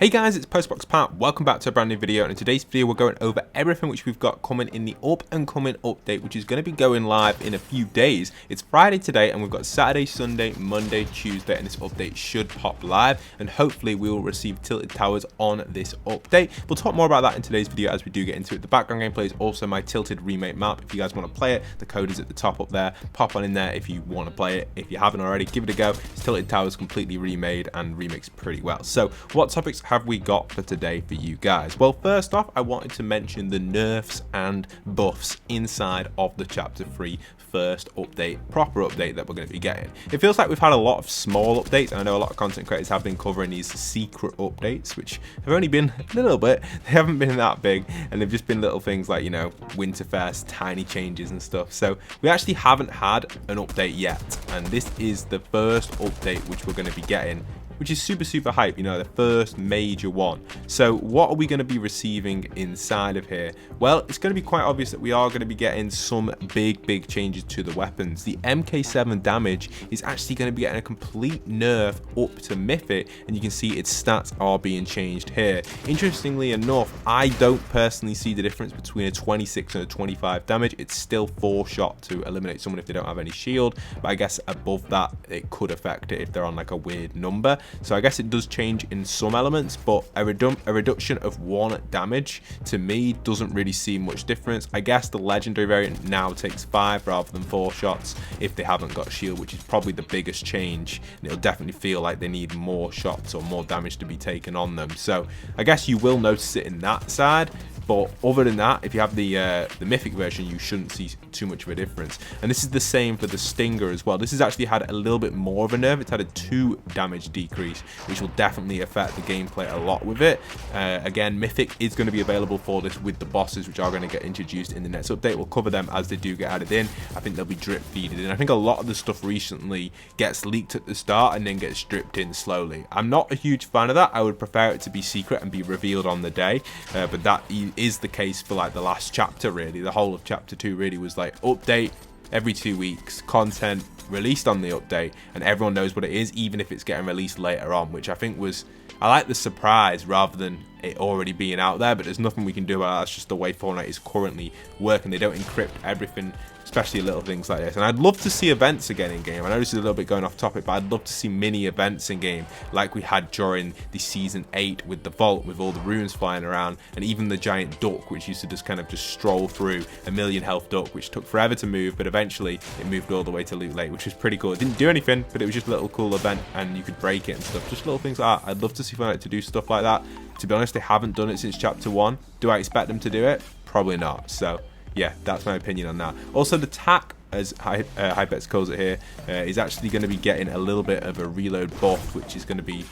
Hey guys, it's Postbox Pat. Welcome back to a brand new video, and in today's video we're going over everything which we've got coming in the up and coming update, which is going to be going live in a few days. It's Friday today and we've got Saturday, Sunday, Monday, Tuesday, and this update should pop live, and hopefully we will receive tilted towers on this update. We'll talk more about that in today's video as we do get into it. The background gameplay is also my tilted remake map. If you guys want to play it, the code is at the top up there. Pop on in there if you want to play it. If you haven't already, give it a go. It's tilted towers completely remade and remixed pretty well. So what topics have we got for today for you guys? Well, first off, I wanted to mention the nerfs and buffs inside of the chapter 3 first update, proper update that we're going to be getting. It feels like we've had a lot of small updates, and I know a lot of content creators have been covering these secret updates, which have only been a little bit. They haven't been that big, and they've just been little things like, you know, Winterfest, tiny changes and stuff. So we actually haven't had an update yet, and this is the first update which we're going to be getting, which is super hype, you know, the first major one. So what are we going to be receiving inside of here? Well, it's going to be quite obvious that we are going to be getting some big changes to the weapons. The MK7 damage is actually going to be getting a complete nerf up to Mythic, and you can see its stats are being changed here. Interestingly enough, I don't personally see the difference between a 26 and a 25 damage. It's still 4 shot to eliminate someone if they don't have any shield, but I guess above that it could affect it if they're on like a weird number. So I guess it does change in some elements, but a reduction of 1 damage to me doesn't really see much difference. I guess the legendary variant now takes 5 rather than 4 shots if they haven't got shield, which is probably the biggest change, and it'll definitely feel like they need more shots or more damage to be taken on them. So I guess you will notice it in that side, but other than that, if you have the mythic version, you shouldn't see too much of a difference. And this is the same for the Stinger as well. This has actually had a little bit more of a nerf. It's had a 2 damage decrease, which will definitely affect the gameplay a lot with it. Again, mythic is going to be available for this with the bosses, which are going to get introduced in the next update. We'll cover them as they do get added in. I think they'll be drip feeded in. I think a lot of the stuff recently gets leaked at the start and then gets dripped in slowly. I'm not a huge fan of that. I would prefer it to be secret and be revealed on the day, but that is the case for like the last chapter. Really, the whole of chapter 2 really was like update every 2 weeks, content released on the update, and everyone knows what it is, even if it's getting released later on, which I think was, I like the surprise rather than it already being out there. But there's nothing we can do about that. That's just the way Fortnite is currently working. They don't encrypt everything, especially little things like this. And I'd love to see events again in game. I know this is a little bit going off topic, but I'd love to see mini events in game like we had during the season 8 with the vault, with all the runes flying around, and even the giant duck, which used to just kind of just stroll through, a 1,000,000 health duck, which took forever to move, but eventually it moved all the way to Loot Lake, which was pretty cool. It didn't do anything, but it was just a little cool event, and you could break it and stuff. Just little things like that. I'd love to see Fortnite to do stuff like that. To be honest, they haven't done it since chapter 1. Do I expect them to do it? Probably not. So yeah, that's my opinion on that. Also, the tack, as Hypex calls it here, is actually going to be getting a little bit of a reload buff, which is going to be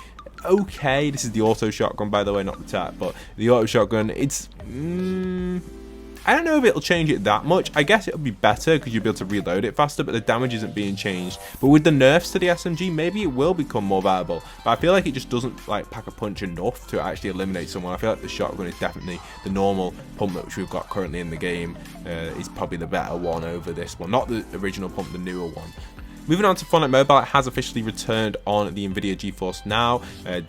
okay. This is the auto shotgun, by the way, not the tack, but the auto shotgun, it's I don't know if it'll change it that much. I guess it'll be better because you'll be able to reload it faster, but the damage isn't being changed. But with the nerfs to the SMG, maybe it will become more viable. But I feel like it just doesn't like pack a punch enough to actually eliminate someone. I feel like the shotgun is definitely the normal pump which we've got currently in the game is probably the better one over this one. Not the original pump, the newer one. Moving on to Fortnite Mobile, it has officially returned on the Nvidia GeForce Now.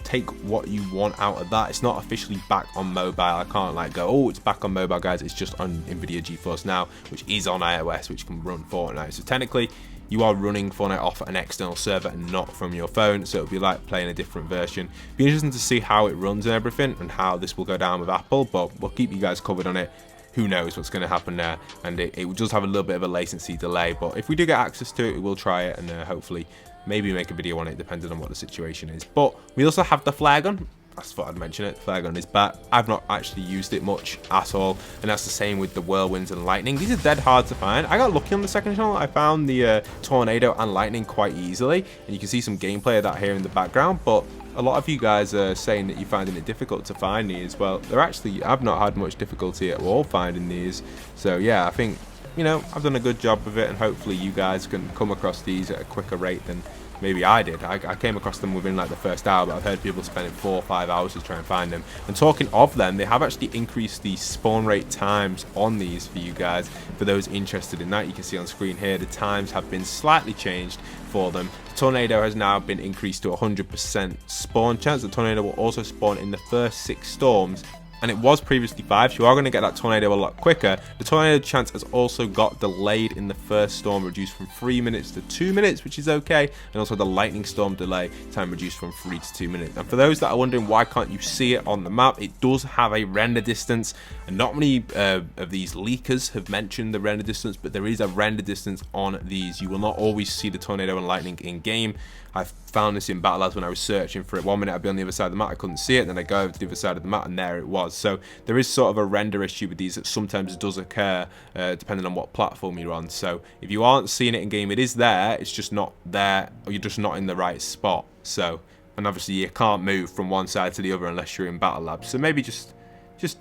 Take what you want out of that. It's not officially back on mobile. I can't like go, oh, it's back on mobile, guys. It's just on Nvidia GeForce Now, which is on iOS, which can run Fortnite. So technically, you are running Fortnite off an external server and not from your phone, so it'll be like playing a different version. Be interesting to see how it runs and everything, and how this will go down with Apple, but we'll keep you guys covered on it. Who knows what's going to happen there, and it does have a little bit of a latency delay, but if we do get access to it, we'll try it, and hopefully maybe make a video on it depending on what the situation is. But we also have the flare gun. I just thought I'd mention it. The flare gun is back. I've not actually used it much at all, and that's the same with the whirlwinds and lightning. These are dead hard to find. I got lucky on the second channel. I found the tornado and lightning quite easily, and you can see some gameplay of that here in the background, but a lot of you guys are saying that you're finding it difficult to find these. Well, they're actually, I've not had much difficulty at all finding these. So yeah, I think, you know, I've done a good job of it, and hopefully you guys can come across these at a quicker rate than maybe I did. I came across them within like the first hour, but I've heard people spending 4 or 5 hours to try and find them. And talking of them, they have actually increased the spawn rate times on these for you guys. For those interested in that, you can see on screen here the times have been slightly changed for them. The tornado has now been increased to 100% spawn chance. The tornado will also spawn in the first 6 storms, and it was previously 5, so you are going to get that tornado a lot quicker. The tornado chance has also got delayed in the first storm, reduced from 3 minutes to 2 minutes, which is okay, and also the lightning storm delay time reduced from 3 to 2 minutes. And for those that are wondering why can't you see it on the map, it does have a render distance, and not many of these leakers have mentioned the render distance, but there is a render distance on these. You will not always see the tornado and lightning in game. I found this in Battle Labs when I was searching for it. 1 minute I'd be on the other side of the map, I couldn't see it, then I go over to the other side of the map and there it was. So there is sort of a render issue with these that sometimes does occur depending on what platform you're on. So if you aren't seeing it in game, it is there, it's just not there, or you're just not in the right spot. So, and obviously you can't move from one side to the other unless you're in Battle Labs. So maybe just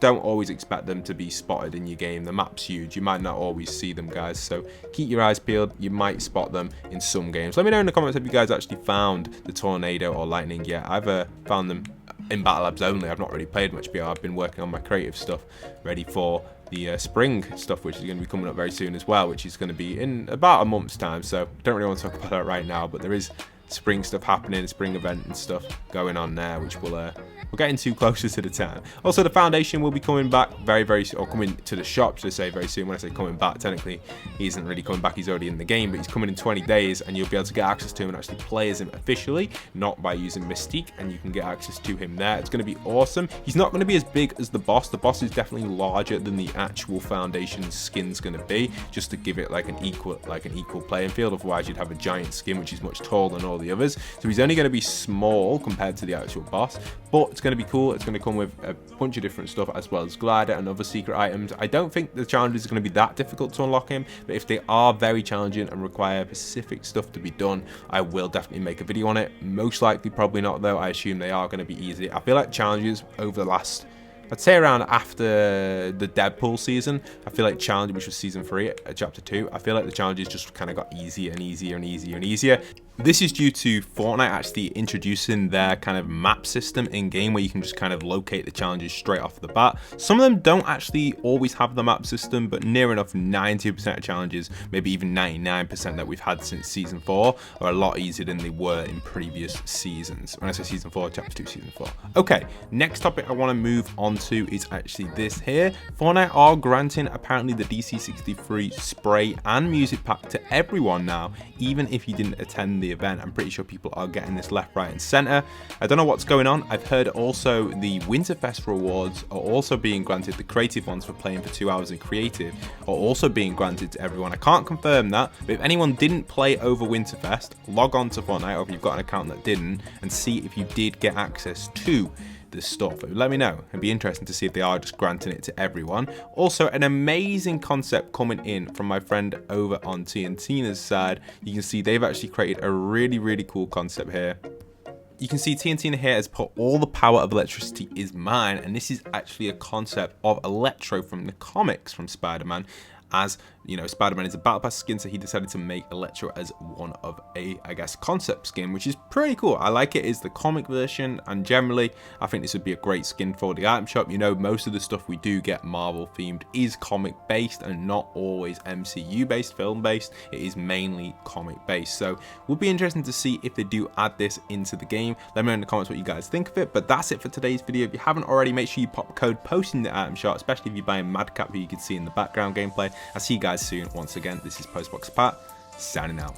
don't always expect them to be spotted in your game. The map's huge, you might not always see them, guys, so keep your eyes peeled. You might spot them in some games. Let me know in the comments if you guys actually found the tornado or lightning yet. I've found them in Battle Labs only. I've not really played much BR. I've been working on my creative stuff, ready for the spring stuff, which is going to be coming up very soon as well, which is going to be in about a month's time, so don't really want to talk about that right now, but there is spring stuff happening, spring event and stuff going on there, which we're getting too closer to the time. Also, the foundation will be coming back very soon, or coming to the shop, should I say, very soon. When I say coming back, technically he isn't really coming back, he's already in the game, but he's coming in 20 days, and you'll be able to get access to him and actually play as him officially, not by using Mystique, and you can get access to him there. It's going to be awesome. He's not going to be as big as the boss. The boss is definitely larger than the actual foundation skin's going to be, just to give it like an equal playing field. Otherwise you'd have a giant skin which is much taller than all the others, so he's only going to be small compared to the actual boss, but it's going to be cool. It's going to come with a bunch of different stuff, as well as glider and other secret items. I don't think the challenges are going to be that difficult to unlock him, but if they are very challenging and require specific stuff to be done, I will definitely make a video on it. Most likely probably not though. I assume they are going to be easy. I feel like challenges over the last, I'd say around after the Deadpool season, I feel like challenge, which was season 3, chapter 2, I feel like the challenges just kind of got easier and easier and easier and easier. This is due to Fortnite actually introducing their kind of map system in game, where you can just kind of locate the challenges straight off the bat. Some of them don't actually always have the map system, but near enough 90% of challenges, maybe even 99% that we've had since season 4, are a lot easier than they were in previous seasons. When I say season 4, chapter 2, season 4. Okay, next topic I want to move on to is actually this here. Fortnite are granting apparently the DC63 spray and music pack to everyone now, even if you didn't attend the event. I'm pretty sure people are getting this left, right and center. I don't know what's going on. I've heard also the Winterfest rewards are also being granted. The creative ones for playing for 2 hours in creative are also being granted to everyone. I can't confirm that, but if anyone didn't play over Winterfest, log on to Fortnite, or if you've got an account that didn't, and see if you did get access to this stuff. Let me know. It'd be interesting to see if they are just granting it to everyone. Also, an amazing concept coming in from my friend over on TNTina's side. You can see they've actually created a really cool concept here. You can see TNT here has put all the power of electricity is mine, and this is actually a concept of Electro from the comics from Spider-Man. As you know, Spider-Man is a battle pass skin, so he decided to make Electro as one of a, I guess, concept skin, which is pretty cool. I like it as the comic version, and generally I think this would be a great skin for the item shop. You know, most of the stuff we do get Marvel themed is comic based and not always MCU based, film based. It is mainly comic based, so would be interesting to see if they do add this into the game. Let me know in the comments what you guys think of it. But that's it for today's video. If you haven't already, make sure you pop code post in the item shop, especially if you're buying Madcap, who you can see in the background gameplay. I'll see you guys soon. Once again, this is Postbox Pat, signing out.